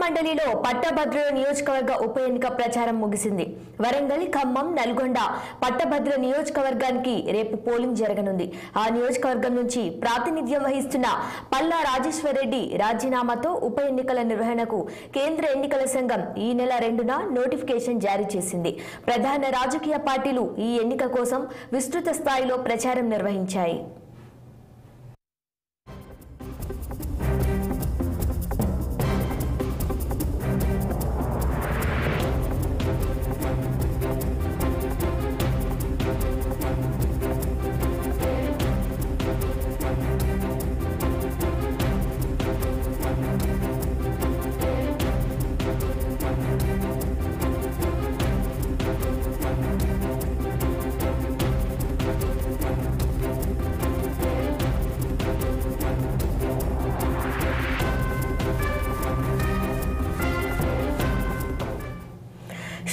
మండలిలో పట్టభద్రుల నియోజకవర్గ ఉప ఎన్నిక ప్రచారం ముగిసింది. వరంగల్, ఖమ్మం, నల్గొండ పట్టభద్రుల నియోజకవర్గానికి రేపు పోలింగ్ జరగనుంది. ఆ నియోజకవర్గం నుంచి ప్రాతినిధ్యం వహిస్తున్న పల్లా రాజేశ్వరరెడ్డి రాజీనామాతో ఉప ఎన్నికల నిర్వహణకు కేంద్ర ఎన్నికల సంఘం ఈ నెల 2న నోటిఫికేషన్ జారీ చేసింది. ప్రధాన రాజకీయ పార్టీలు ఈ ఎన్నిక కోసం విస్తృత స్థాయిలో ప్రచారం నిర్వహించాయి.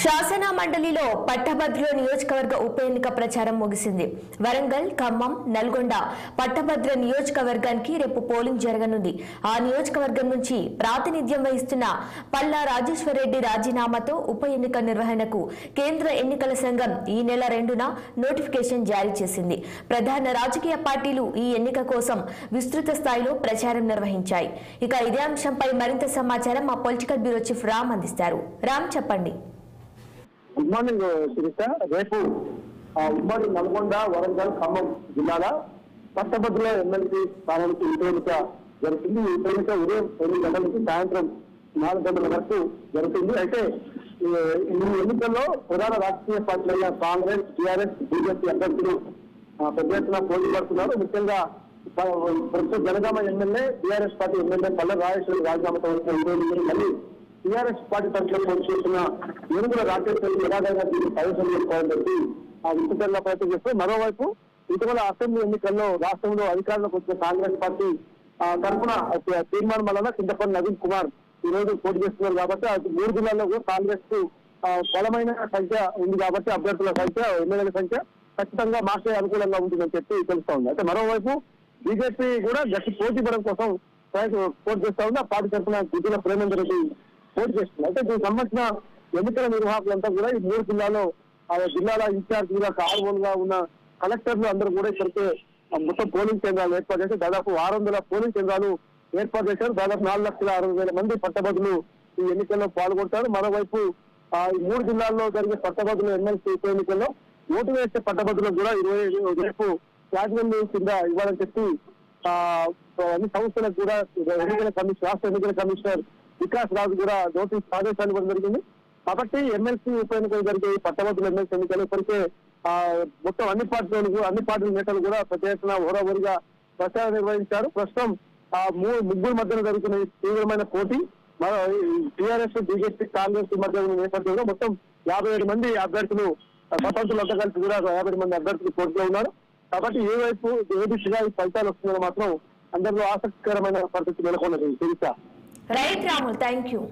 శాసన మండలిలో పట్టభద్రుల నియోజకవర్గ ఉప ఎన్నిక ప్రచారం ముగిసింది. వరంగల్, ఖమ్మం, నల్గొండ పట్టభద్రుల నియోజకవర్గానికి రేపు పోలింగ్ జరగనుంది. ఆ నియోజకవర్గం నుంచి ప్రాతినిధ్యం వహిస్తున్న పల్లా రాజేశ్వరరెడ్డి రాజీనామాతో ఉప ఎన్నిక నిర్వహణకు కేంద్ర ఎన్నికల సంఘం ఈ నెల 2న నోటిఫికేషన్ జారీ చేసింది. ప్రధాన రాజకీయ పార్టీలు ఈ ఎన్నిక కోసం విస్తృత స్థాయిలో ప్రచారం నిర్వహించాయి. ఇక ఇదే అంశంపై మరింత సమాచారం మా పొలిటికల్ బ్యూరో చీఫ్ రామ్ అందిస్తారు. రామ్, చెప్పండి. Good morning Shirisha. రేపు ఉమ్మడి నల్గొండ, వరంగల్, ఖమ్మం జిల్లాల పట్టభద్రుల ఎమ్మెల్సీ స్థానానికి ఉప ఎన్నిక జరుగుతుంది. ఈ ఉప ఎన్నిక ఉదయం 8 గంటల నుంచి సాయంత్రం 4 గంటల వరకు జరుగుతుంది. అయితే ఈ ఎన్నికల్లో ప్రధాన రాజకీయ పార్టీలైన కాంగ్రెస్, టీఆర్ఎస్, బీజేపీ అభ్యర్థులు పెద్ద ఎత్తున పోటీ పడుతున్నారు. ముఖ్యంగా ప్రస్తుత Jangaon MLA, TRS party MLA Palla Rajeshwari రాజీనామాతో వచ్చిన ఉప ఎన్నికలు మళ్ళీ టీఆర్ఎస్ పార్టీ తరఫున పోటీ చేస్తున్న ఏనుగుల రాజేశ్వరి నిరాధంగా దీన్ని ప్రవేశం చేసుకోవాలని చెప్పి విస్తృతంగా ప్రయత్నం చేస్తారు. మరోవైపు ఇటీవల అసెంబ్లీ ఎన్నికల్లో రాష్ట్రంలో అధికారంలోకి వచ్చిన కాంగ్రెస్ పార్టీ తరఫున తీర్మానం వలన చింతపల్లి నవీన్ కుమార్ ఈ రోజు పోటీ చేస్తున్నారు. కాబట్టి 3 జిల్లాల్లో కూడా కాంగ్రెస్ కు బలమైన సంఖ్య ఉంది. కాబట్టి అభ్యర్థుల సంఖ్య, ఎమ్మెల్యేల సంఖ్య ఖచ్చితంగా మాకే అనుకూలంగా ఉంటుందని చెప్పి తెలుస్తా ఉంది. అయితే మరోవైపు బీజేపీ కూడా గట్టి పోటీ పడడం కోసం పోటీ చేస్తా ఉంది. ఆ పార్టీ తరఫున గుజ్జుల ప్రేమేందర్ రెడ్డి పోటీ చేస్తుంది. అయితే దీనికి సంబంధించిన ఎన్నికల నిర్వాహకులంతా కూడా ఈ 3 జిల్లాలో ఆయా జిల్లాల ఇన్ఛార్జిగా కార్యక్రమంగా ఉన్న కలెక్టర్లు అందరూ కూడా ఇప్పటికే మొత్తం పోలింగ్ కేంద్రాలు ఏర్పాటు చేసి దాదాపు 600 పోలింగ్ కేంద్రాలు ఏర్పాటు చేశారు. దాదాపు 4,60,000 మంది పట్టభద్రులు ఈ ఎన్నికల్లో పాల్గొంటారు. మరోవైపు ఈ 3 జిల్లాల్లో జరిగే పట్టభద్రుల ఎమ్మెల్సీ ఉప ఎన్నికల్లో ఓటు వేసే పట్టభద్రులకు కూడా 25 రేపు యాజమాన్యం కింద ఇవ్వాలని చెప్పి అన్ని సంస్థలకు కూడా ఎన్నికల కమిషన్, రాష్ట్ర ఎన్నికల కమిషనర్ వికాస్ రాజు కూడా నోటీస్ ఆదేశాలు ఇవ్వడం జరిగింది. కాబట్టి ఎమ్మెల్సీ ఉప ఎన్నికలు జరిగే పట్టభద్రుల ఎమ్మెల్సీ ఎన్నికలు ఇప్పటికే మొత్తం అన్ని పార్టీల నేతలు కూడా పెద్ద ఎత్తున హోరాహోరీగా ప్రచారం నిర్వహించారు. ప్రస్తుతం ముగ్గురు మధ్యన జరుగుతున్న తీవ్రమైన పోటీ టీఆర్ఎస్, బీజేపీ, కాంగ్రెస్ మధ్య నేపథ్యంలో మొత్తం 57 మంది అభ్యర్థులు, స్వతంత్రులంతా కలిసి కూడా 50 మంది అభ్యర్థులు పోటీలో ఉన్నారు. కాబట్టి ఏ వైపు ఏ దిశగా ఈ ఫలితాలు వస్తుందో మాత్రం అందరిలో ఆసక్తికరమైన పరిస్థితి నెలకొన్నది. తెలుసా? Right Ramu, thank you.